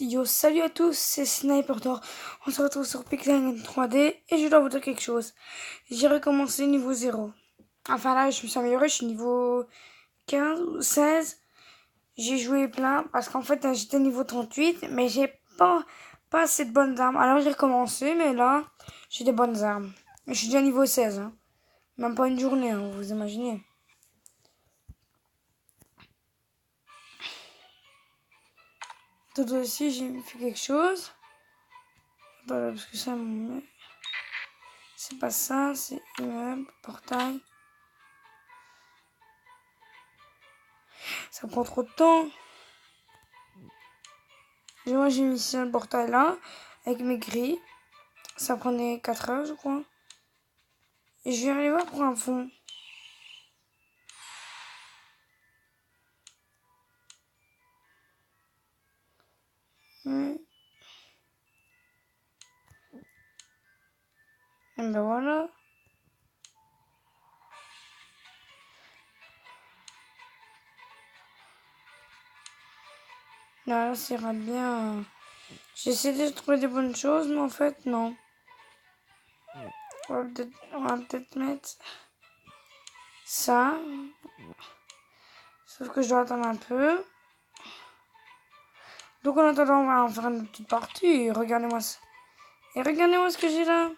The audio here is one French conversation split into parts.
Yo, salut à tous, c'est Sniper Door. On se retrouve sur Pixel 3D et je dois vous dire quelque chose. J'ai recommencé niveau 0. Enfin là, je me suis amélioré, je suis niveau 15 ou 16. J'ai joué plein parce qu'en fait j'étais niveau 38, mais j'ai pas assez de bonnes armes. Alors j'ai recommencé, mais là, j'ai des bonnes armes. Je suis déjà niveau 16, hein. Même pas une journée, hein, vous imaginez. Tout aussi, j'ai fait quelque chose. Attends, parce que ça me... C'est pas ça, c'est immeuble, portail. Ça prend trop de temps. Et moi, j'ai mis ça le portail là, avec mes grilles. Ça prenait 4 heures, je crois. Et je vais aller voir pour un fond. Et ben voilà. Là, ça ira bien. J'essaie de trouver des bonnes choses, mais en fait, non. On va peut-être mettre ça. Sauf que je dois attendre un peu. Donc en attendant, on va en faire une petite partie. Regardez-moi ça. Et regardez-moi ce que j'ai là.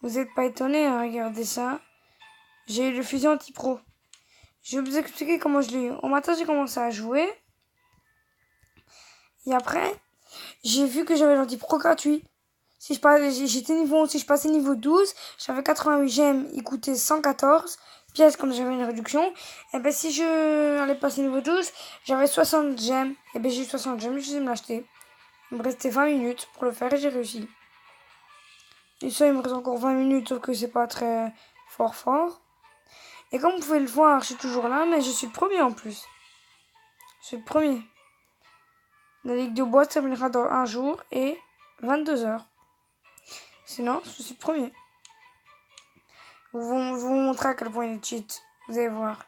Vous n'êtes pas étonnés, hein, regardez ça. J'ai le fusil anti-pro. Je vais vous expliquer comment je l'ai eu. Au matin, j'ai commencé à jouer. Et après, j'ai vu que j'avais l'anti-pro gratuit. Si je si je passais niveau 12, j'avais 88 gemmes, il coûtait 114 pièces comme j'avais une réduction. Et ben si je allais passer niveau 12, j'avais 60 gemmes. Et ben j'ai eu 60 gemmes, je vais me l'acheter. Il me restait 20 minutes pour le faire et j'ai réussi. Et ça, il me reste encore 20 minutes, sauf que c'est pas très fort. Et comme vous pouvez le voir, je suis toujours là, mais je suis le premier en plus. Je suis le premier. La ligue de boîte s'appellera dans un jour et 22 heures. Sinon, je suis le premier. Je vais vous montrer à quel point il est cheat. Vous allez voir.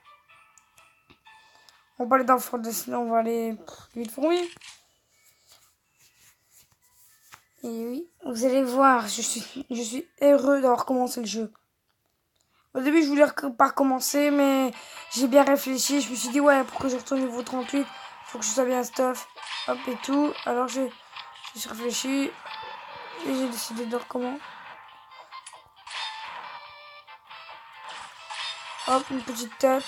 On va aller dans le fort de sinon on va aller vite fourmis. Et oui, vous allez voir, je suis heureux d'avoir commencé le jeu. Au début, je voulais pas recommencer, mais j'ai bien réfléchi. Je me suis dit, ouais, pour que je retourne au niveau 38, faut que je sois bien stuff. Hop et tout. Alors j'ai réfléchi et j'ai décidé de recommencer. Hop, une petite tête.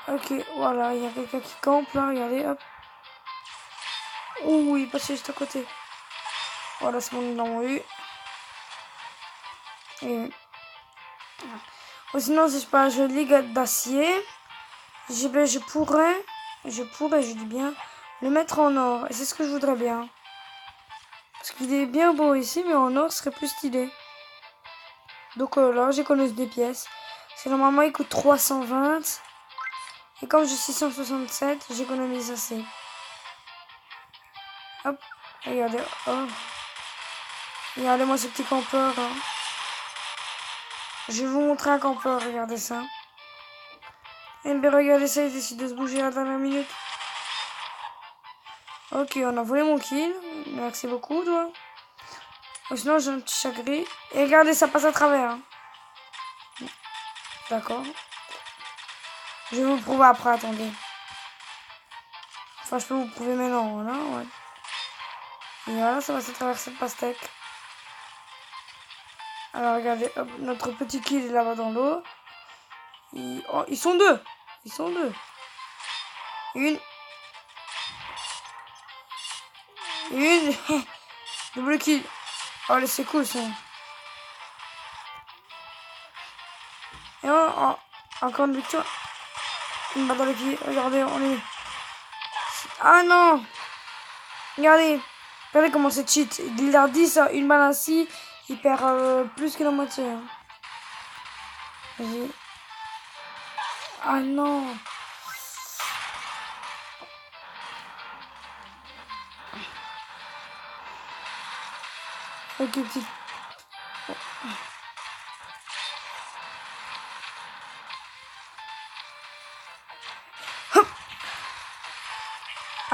Ok, voilà, il y a quelqu'un qui campe là, regardez, hop. Ouh, il est passé juste à côté. Voilà, c'est mon dans mon U. Et... Ou sinon, si je pas un jeu de ligue d'acier, je pourrais, je dis bien, le mettre en or. Et c'est ce que je voudrais bien. Parce qu'il est bien beau ici, mais en or, ce serait plus stylé. Donc là, j'économise des pièces. C'est normalement, il coûte 320. Et comme j'ai 667, j'économise assez. Hop, regardez. Oh. Regardez-moi ce petit campeur. Hein. Je vais vous montrer un campeur, regardez ça. Et bien regardez ça, il décide de se bouger à la dernière minute. Ok, on a volé mon kill. Merci beaucoup, toi. Ou sinon, j'ai un petit chagrin. Et regardez, ça passe à travers. Hein. D'accord. Je vais vous le prouver après, attendez. Enfin, je peux vous le prouver maintenant, voilà, ouais. Et voilà, ça passe à travers cette pastèque. Alors, regardez, hop, notre petit kill est là-bas dans l'eau. Oh, ils sont deux. Ils sont deux. Une. Double kill. Oh, c'est cool, ça. Et encore une victoire. Une balle dans les pieds. Regardez, on est... Ah non. Regardez comment c'est cheat. Il leur dit ça, une balle ainsi, il perd plus que la moitié. Hein. Vas-y. Ah non. Ok, petit.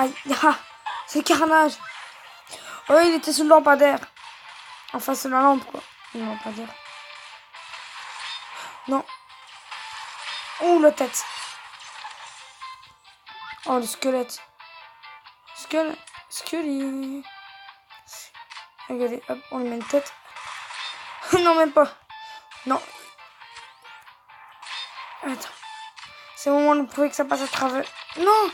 Aïe, ah, c'est carnage. Oh, il était sous le lampadaire. Enfin, c'est la lampe, quoi. Le lampadaire. Non. Oh, la tête. Oh, le squelette. Squelette. Regardez, hop, on lui met une tête. Non, même pas. Non. Attends. C'est le moment de prouver que ça passe à travers. Non.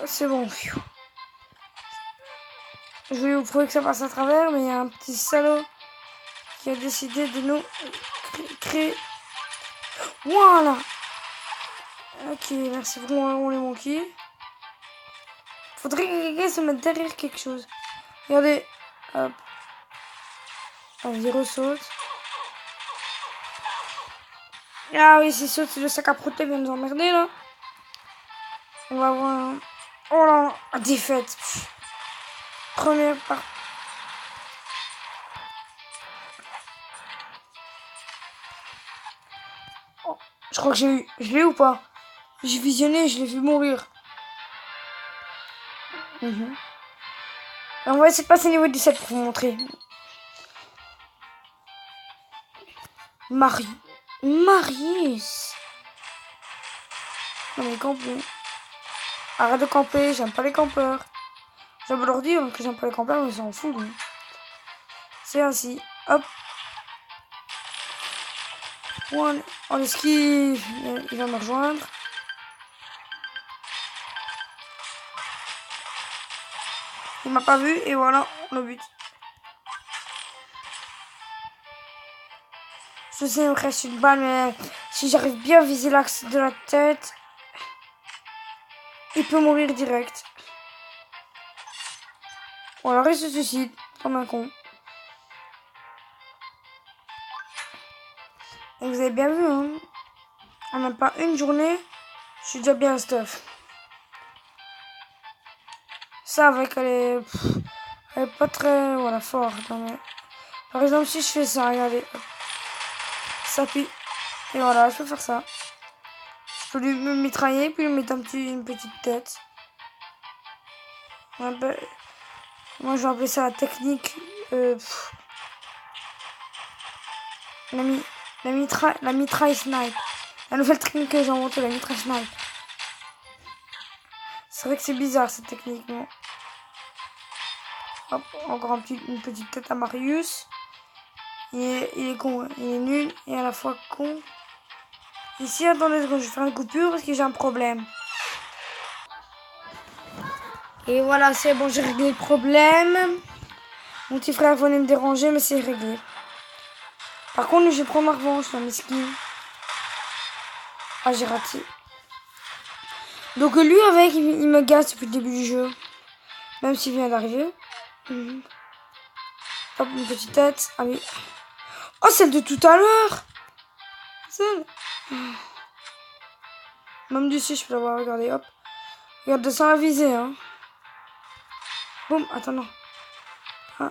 C'est bon. Je vais vous prouver que ça passe à travers, mais il y a un petit salaud qui a décidé de nous créer. Voilà. Ok, merci vraiment les monkeys. Faudrait que quelqu'un se mette derrière quelque chose. Regardez. Hop. Allez, il ressaute. Ah oui, c'est saute, c'est le sac à protéger qui vient nous emmerder là. On va voir. Oh là, défaite. Première part. Oh, je crois que j'ai eu. Je l'ai ou pas? J'ai visionné, je l'ai vu mourir. On va essayer de passer au niveau 17 pour vous montrer. Marius. Non mais camper. Arrête de camper, j'aime pas les campeurs. J'aime leur dire que j'aime pas les campeurs, mais ils s'en foutent. C'est ainsi. Hop. On esquive. Il va me rejoindre. Il m'a pas vu et voilà le but. Je sais, il me reste une balle, mais si j'arrive bien à viser l'axe de la tête, il peut mourir direct. Ou alors il se suicide, comme un con. Et vous avez bien vu, hein. En même pas une journée, je suis déjà bien stuff. Ça, avec elle est pas très, voilà, forte. Mais... Par exemple, si je fais ça, regardez. Ça puis. Et voilà, je peux faire ça. Je peux lui mitrailler, puis lui mettre une petite tête. Moi, je vais appeler ça la technique. La mitraille snipe. La nouvelle technique que j'ai inventée, la mitraille snipe. C'est vrai que c'est bizarre cette technique, non? Hop, encore une petite tête à Marius. Il est con, hein. Il est nul et à la fois con. Ici, attendez, je vais faire une coupure parce que j'ai un problème. Et voilà, c'est bon, j'ai réglé le problème. Mon petit frère venait me déranger, mais c'est réglé. Par contre, je vais prendre ma revanche, la mesquine. Ah, j'ai raté. Donc lui, avec, il me gaze depuis le début du jeu. Même s'il vient d'arriver. Hop, une petite tête. Allez. Oh, celle de tout à l'heure. Celle. Même d'ici, je peux l'avoir regardé. Hop. Regarde, sans la viser, hein. Boum, attends, non. Ah.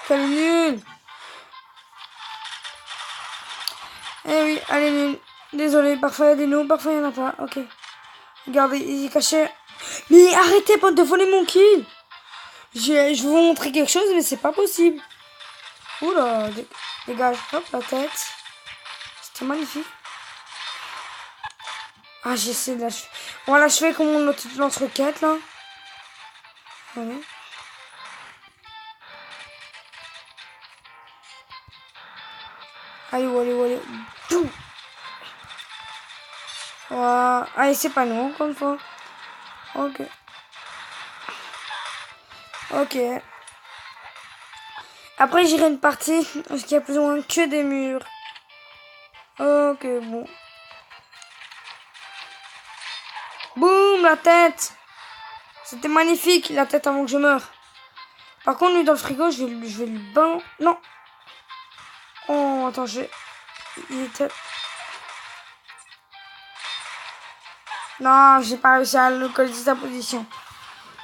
Quelle nulle. Eh oui, elle est nulle. Désolé, parfois il y a des noms, parfois il n'y en a pas. Ok. Regardez, il est caché. Mais arrêtez pas de voler mon kill. Je vais vous montrer quelque chose, mais c'est pas possible. Oula, dégage. Hop, la tête. C'était magnifique. Ah, j'essaie de l'achever. On va l'achever comme on lance-roquette, là. Allez. Allez. Boum. Voilà. Allez, c'est pas nous, encore une fois. Ok. Après, j'irai une partie parce qu'il y a plus ou moins que des murs. Ok, bon. Boum, la tête. C'était magnifique, la tête avant que je meure. Par contre, lui, dans le frigo, je vais lui ban... Non. Oh, attends, il était... Non, j'ai pas réussi à localiser sa position.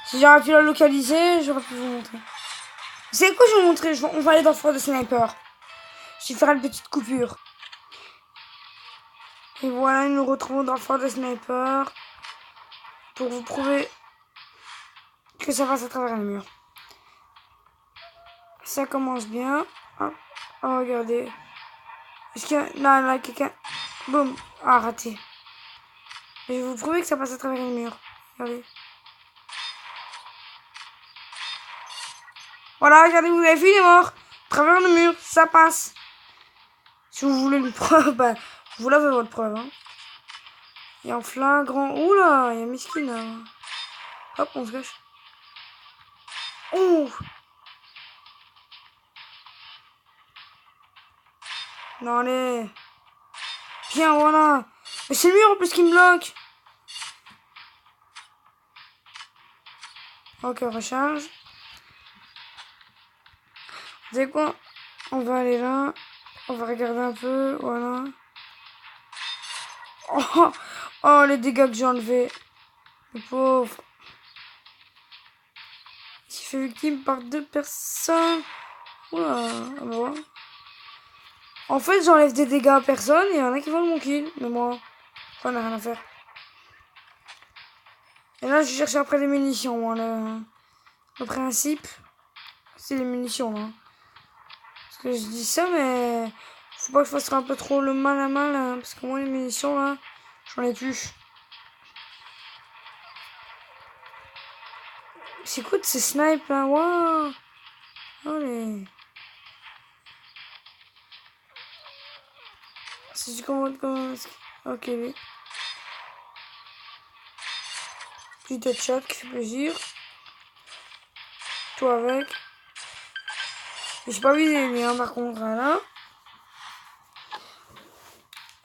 Si j'aurais pu la localiser, j'aurais pu vous montrer. Vous savez quoi, je vais vous montrer. On va aller dans le fort de sniper. Je vais faire une petite coupure. Et voilà, nous nous retrouvons dans le fort des snipers pour vous prouver que ça passe à travers les murs. Ça commence bien. Oh, regardez. Est-ce qu'il y a... Non, là, quelqu'un... Boum. Ah, raté. Et je vais vous prouver que ça passe à travers les murs. Regardez. Voilà, regardez, vous avez vu, il est mort. À travers le mur, ça passe. Si vous voulez une preuve, bah, vous l'avez votre preuve. Hein. Et en flagrant... Oula, il y a Miskin là. Hop, on se cache. Ouh. Non, allez. Bien, voilà. Mais c'est le mur en plus qui me bloque. Ok, recharge. Vous savez quoi? On va aller là. On va regarder un peu. Voilà. Oh, oh les dégâts que j'ai enlevés. Le pauvre. Il s'est fait victime par 2 personnes. Oula. Ah bon. En fait, j'enlève des dégâts à personne et il y en a qui volent mon kill. Mais moi, ça n'a rien à faire. Et là, je cherche après les munitions. Moi, le principe, c'est les munitions. Là. Parce que je dis ça, mais faut pas que je fasse un peu trop le mal à mal. Hein, parce que moi, les munitions, là, j'en ai plus. C'est quoi de ces snipes là? Waouh! Allez! C'est du comment. Ok, lui. Petit headshot qui fait plaisir. Toi avec. J'ai pas visé lui, hein, par contre, là.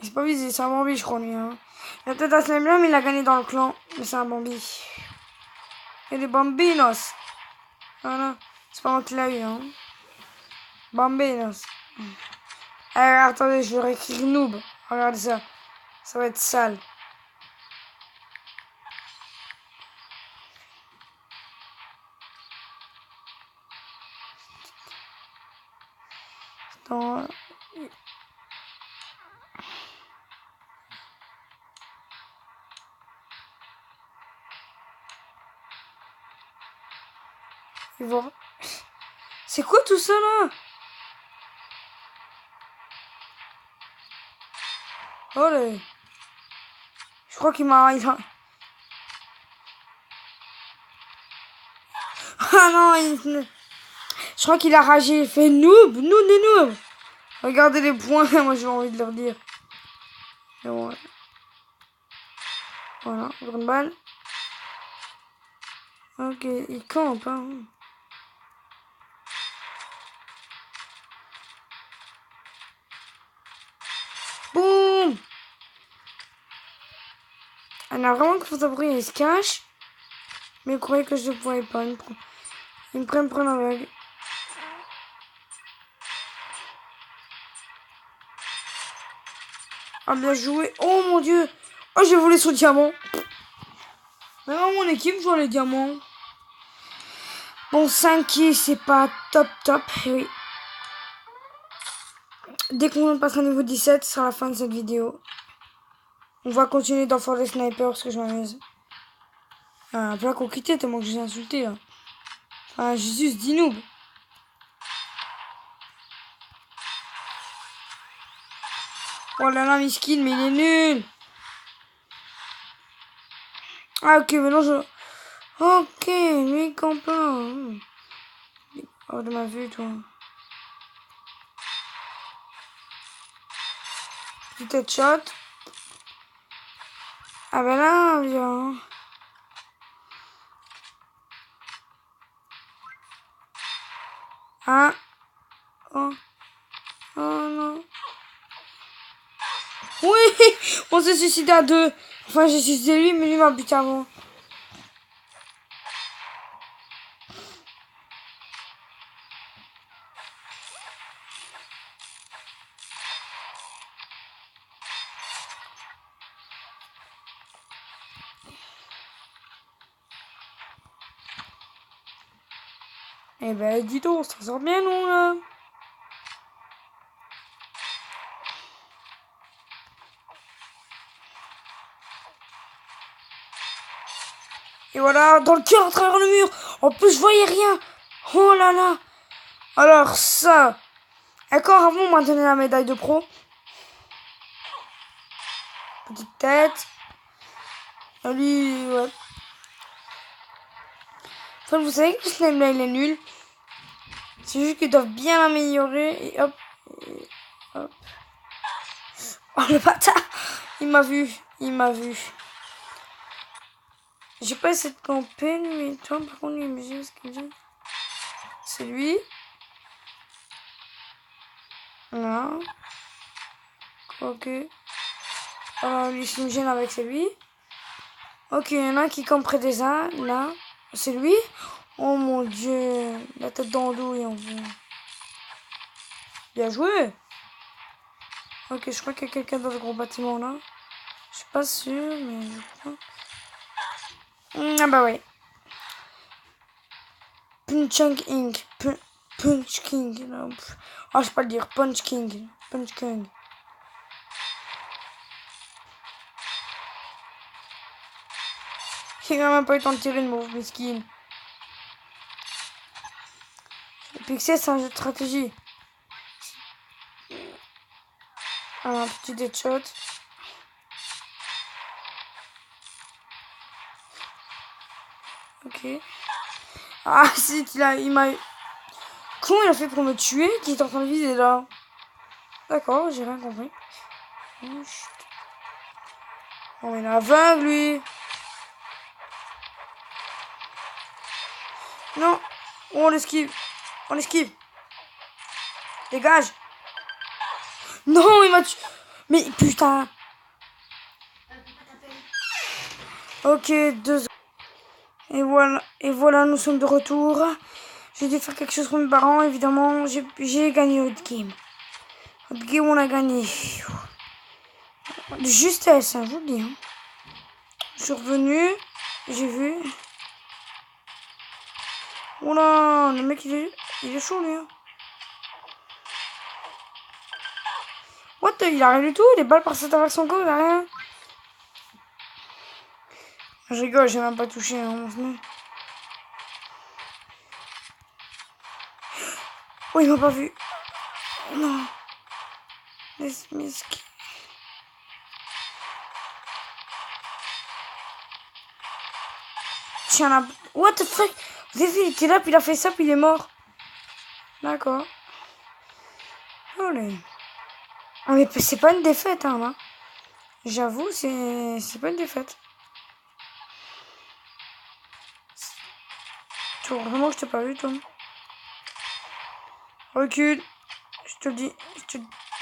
J'ai pas visé, c'est un Bambi, je crois, lui. Hein. Il a peut-être un slime là, mais il a gagné dans le clan. Mais c'est un Bambi. Et des Bambinos. Voilà. C'est pas moi qui l'a eu, hein. Bambinos. Attendez, je vais écrire noob. Regardez ça. Ça va être sale. Attends. C'est quoi tout ça là? Oh là. Je crois qu'il m'a... Ah non, je crois qu'il a ragé. Il fait noob, noob. Regardez les points, moi j'ai envie de leur dire. Et ouais. Voilà, grande balle. Ok, il campe. Hein. Boum! Elle a vraiment que faut bruit, il se cache. Mais il croyait que je ne pouvais pas. Il me prend la vague. Ah, bien joué. Oh mon dieu! Oh, j'ai volé son diamant. Même à mon équipe, je vois les diamants. Bon, 5 kills, c'est pas top. Oui. Dès qu'on passera au niveau 17, ce sera la fin de cette vidéo. On va continuer dans Fort des Snipers parce que je m'amuse. Un peu qu'on quittait tellement que j'ai insulté là. Ah, Jésus, dis noob. Oh là là, Miskin, mais il est nul. Ah, ok, maintenant je... Ok, lui, campe là. Oh, de ma vue, toi. Petit headshot. Ah ben là, viens. Ah. Oh. Oh non. Oui, on s'est suicidé à 2. Enfin, j'ai suicidé lui, mais lui m'a buté avant. Eh ben, dis donc, ça sort bien, non, là? Et voilà, dans le cœur, à travers le mur. En plus, je voyais rien. Oh là là. Alors ça. D'accord, avant, on m'a donné la médaille de pro. Petite tête. Lui, ouais. Enfin, vous savez que ce là il est nul. C'est juste qu'ils doivent bien l'améliorer. Et hop. Et hop. Oh, le bâtard. Il m'a vu. Il m'a vu. J'ai pas essayé de camper, mais toi, par contre, il me dit ce qu'il dit. C'est lui. Là. Ok. Alors, lui, il me gêne avec, c'est lui. Ok, il y en a un qui campe près des uns. Là. C'est lui. Oh mon dieu. La tête dans le dos et on voit. Bien joué. Ok, je crois qu'il y a quelqu'un dans le gros bâtiment là. Je suis pas sûr, mais je crois. Ah bah ouais. Punching Inc. Punch King. Ah, je sais pas le dire. Punch King. Punch King. Il a même pas eu le temps de tirer une mauvaise mesquine. Pixel, c'est un jeu de stratégie. Un petit headshot. Ok. Ah, si, il m'a... Comment il a fait pour me tuer qui est en train de viser là? D'accord, j'ai rien compris. Oh, il est aveugle, lui. Non. Oh, on l'esquive. On esquive. Dégage. Non, il m'a tué. Mais putain. Ok, 2 secondes. Et voilà, nous sommes de retour. J'ai dû faire quelque chose pour mes parents, évidemment. J'ai gagné au game. Au game, on a gagné. De justesse, hein, je vous le dis. Hein. Je suis revenu. J'ai vu. Oula, le mec, il est chaud, lui. Hein. What? Il a rien du tout. Les balles passent à travers son corps, il a rien. Je rigole, j'ai même pas touché. Hein, oh, il m'a pas vu. Non. Tiens là. What the fuck? Vous avez vu, il était là, puis il a fait ça, puis il est mort. D'accord. Allez. Ah, mais c'est pas une défaite, hein, là. J'avoue, c'est pas une défaite. Tu vois vraiment que je t'ai pas vu, Tom. Recule. Je te le dis.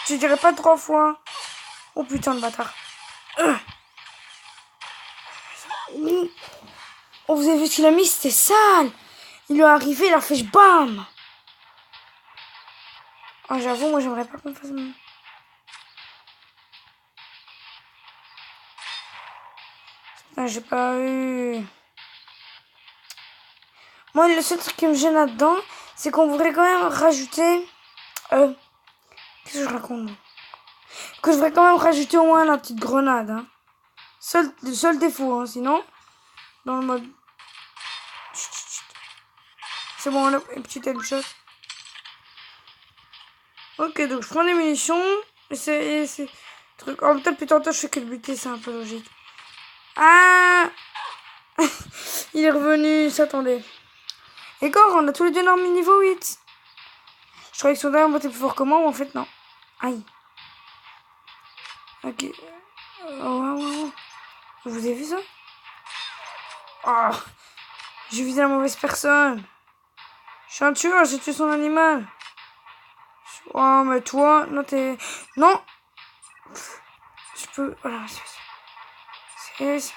Je dirais pas 3 fois. Oh putain de bâtard. Oh, vous avez vu ce qu'il a mis? C'était sale. Il lui est arrivé, il a fait bam. Oh, j'avoue, moi j'aimerais pas qu'on fasse. Ah, j'ai pas eu. Moi, le seul truc qui me gêne là-dedans, c'est qu'on voudrait quand même rajouter. Qu'est-ce que je raconte? Que je voudrais quand même rajouter au moins la petite grenade. Hein. Le seul défaut, hein, sinon. Dans le mode. C'est bon, là, une petite headshot. Ok, donc je prends des munitions. Et c'est. Truc. Oh, peut-être plus tantôt, je fais que le buter, c'est un peu logique. Ah. Il est revenu, il s'attendait. Et encore, on a tous les deux l'arme niveau 8. Je croyais que son dernier était plus fort que moi, mais en fait, non. Aïe. Ok. Oh. Vous avez vu ça? Oh. J'ai visé la mauvaise personne. Je suis un tueur, j'ai tué son animal. Oh, mais toi, non, t'es. Non! Je peux. Voilà, c'est.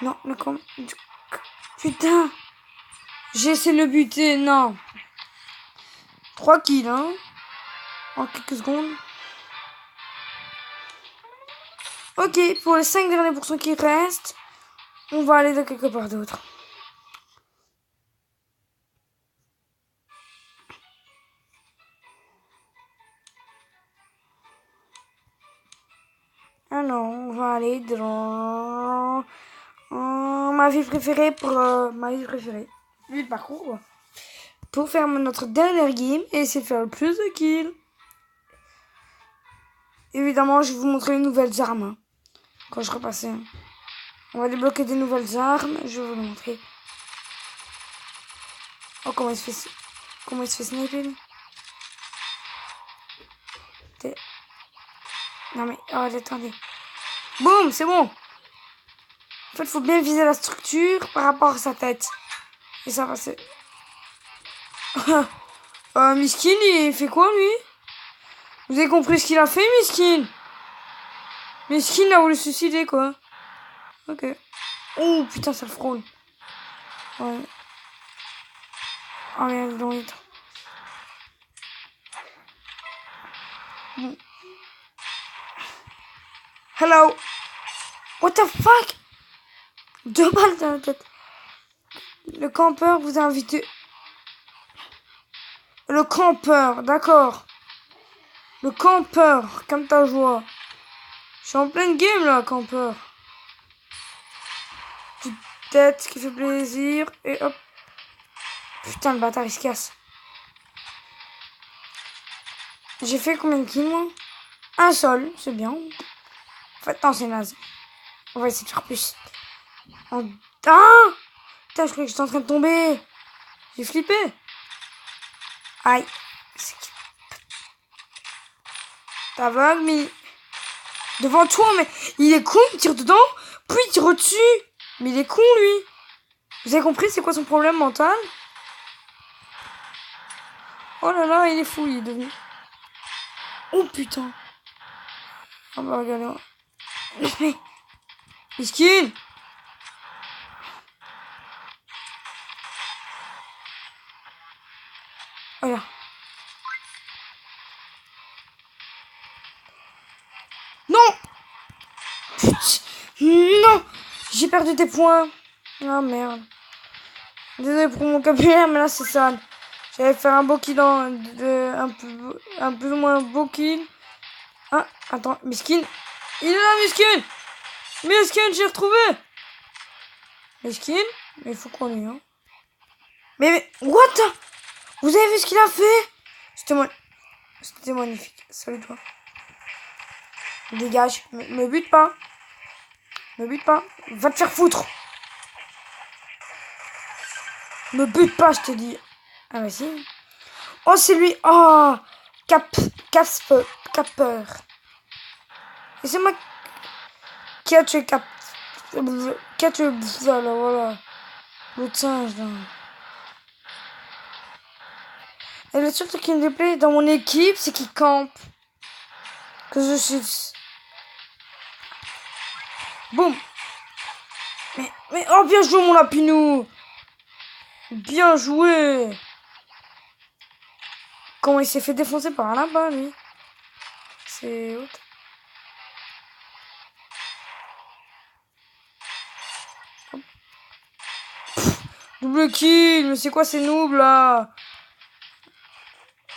Non, mais comme. Putain! J'ai essayé de le buter, non! 3 kills, hein? En quelques secondes. Ok, pour les 5 derniers pourcents qui restent, on va aller de quelque part d'autre. Alors, on va aller dans... ma ville préférée pour ma ville préférée. Vu le parcours, quoi. Pour faire notre dernière game et essayer de faire le plus de kills. Évidemment, je vais vous montrer les nouvelles armes. Hein, quand je repasse. On va débloquer des nouvelles armes. Je vais vous le montrer. Oh, comment il se fait sniper, lui. Non, mais... Oh, attendez. Boum, c'est bon. En fait, il faut bien viser la structure par rapport à sa tête. Et ça va passer. Miskin, il fait quoi, lui? Vous avez compris ce qu'il a fait, Miskin? Miskin a voulu se suicider, quoi. Ok. Oh, putain, ça frôle. Ouais. Oh, merde, dans les temps. Bon. Hello. What the fuck? 2 balles dans la tête. Le campeur vous a invité. Le campeur, d'accord. Le campeur, comme ta joie. Je suis en pleine game là, campeur. Petite tête qui fait plaisir. Et hop. Putain, le bâtard il se casse. J'ai fait combien de kills moi? Un seul, c'est bien. En fait, non, c'est naze. On va essayer de faire plus. Ah! Putain, je croyais que j'étais en train de tomber. J'ai flippé. Aïe. T'aveugle, mais... Devant toi, mais... Il est con, il tire dedans, puis il tire au-dessus. Mais il est con, lui. Vous avez compris c'est quoi son problème mental? Oh là là, il est fou, il est devenu... Oh putain. Ah bah regardez. Mais... Miskin. Voilà. Non. Putain. Non. J'ai perdu des points. Ah merde. Désolé pour mon vocabulaire, mais là c'est sale. J'allais faire un beau kill un plus ou moins beau kill. Ah, attends, Miskin. Il est là, Miskin. Miskin, j'ai retrouvé. Miskin. Mais il faut qu'on ait, hein. Mais, what? Vous avez vu ce qu'il a fait? C'était magnifique. Salut toi. Dégage. Me bute pas. Me bute pas. Va te faire foutre. Me bute pas, je te dis. Ah bah si. Oh, c'est lui. Oh. Capeur. Et c'est moi qui a tué qui a tué voilà. L'autre singe, là. Et le seul truc qui me déplaît dans mon équipe, c'est qu'il campe. Que je suis... Boum. Mais, oh, bien joué, mon lapinou. Bien joué. Comment il s'est fait défoncer par là-bas, lui. C'est... Double kill. Mais c'est quoi ces noobs, là?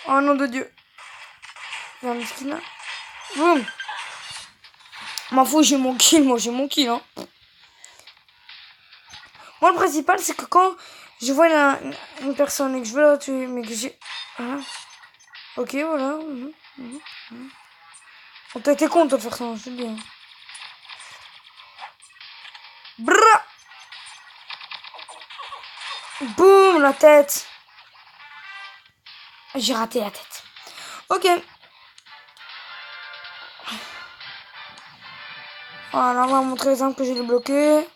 Oh, nom de Dieu. Il y a un skin, là. Boum. M'en fous, j'ai mon kill. Moi, j'ai mon kill, hein. Moi, le principal, c'est que quand je vois une personne et que je veux la tuer, mais que j'ai... Hein. Ok, voilà. On t'a été con, toi, de faire ça, je te le dis. Brrr. Boum, la tête. J'ai raté la tête. Ok. Voilà, on va montrer les armes que j'ai débloquées.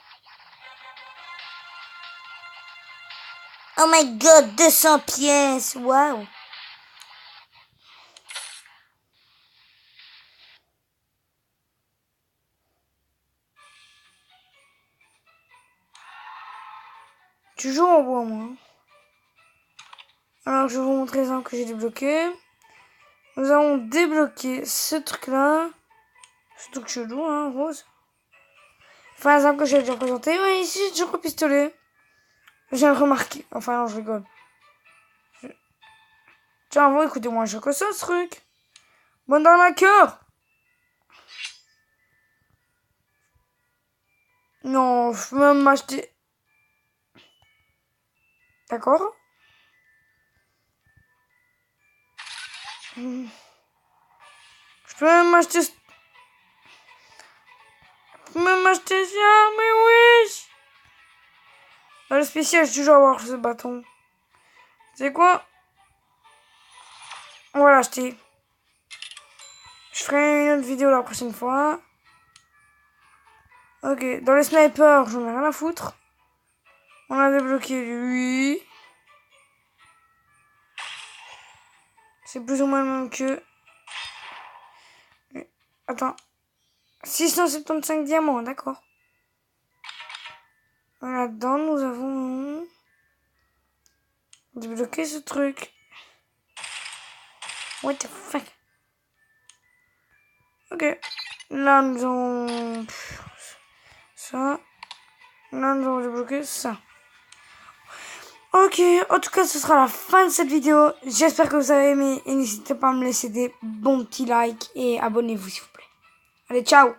Oh my god, 200 pièces. Waouh. Toujours en bois, moi. Alors, je vais vous montrer les armes que j'ai débloquées. Nous avons débloqué ce truc-là. Ce truc chelou, hein, rose. Enfin, les armes que j'ai déjà présentées. Ouais, ici, j'ai toujours le pistolet. J'ai remarqué. Enfin, non, je rigole. Tiens, bon, écoutez-moi, je que ça, ce truc. Bonne dans la cœur. Non, je peux même m'acheter D'accord. Je peux même acheter... Je peux même acheter ça, mais oui. Dans le spécial, je vais toujours avoir ce bâton. C'est quoi? On va l'acheter. Je ferai une autre vidéo la prochaine fois. Ok, dans les snipers, j'en ai rien à foutre. On a débloqué lui. C'est plus ou moins le même que... Attends. 675 diamants, d'accord. Là-dedans, nous avons... débloqué ce truc. What the fuck? Ok. Là, nous avons... ça. Là, nous avons débloqué ça. Ok, en tout cas, ce sera la fin de cette vidéo. J'espère que vous avez aimé. Et n'hésitez pas à me laisser des bons petits likes. Et abonnez-vous, s'il vous plaît. Allez, ciao!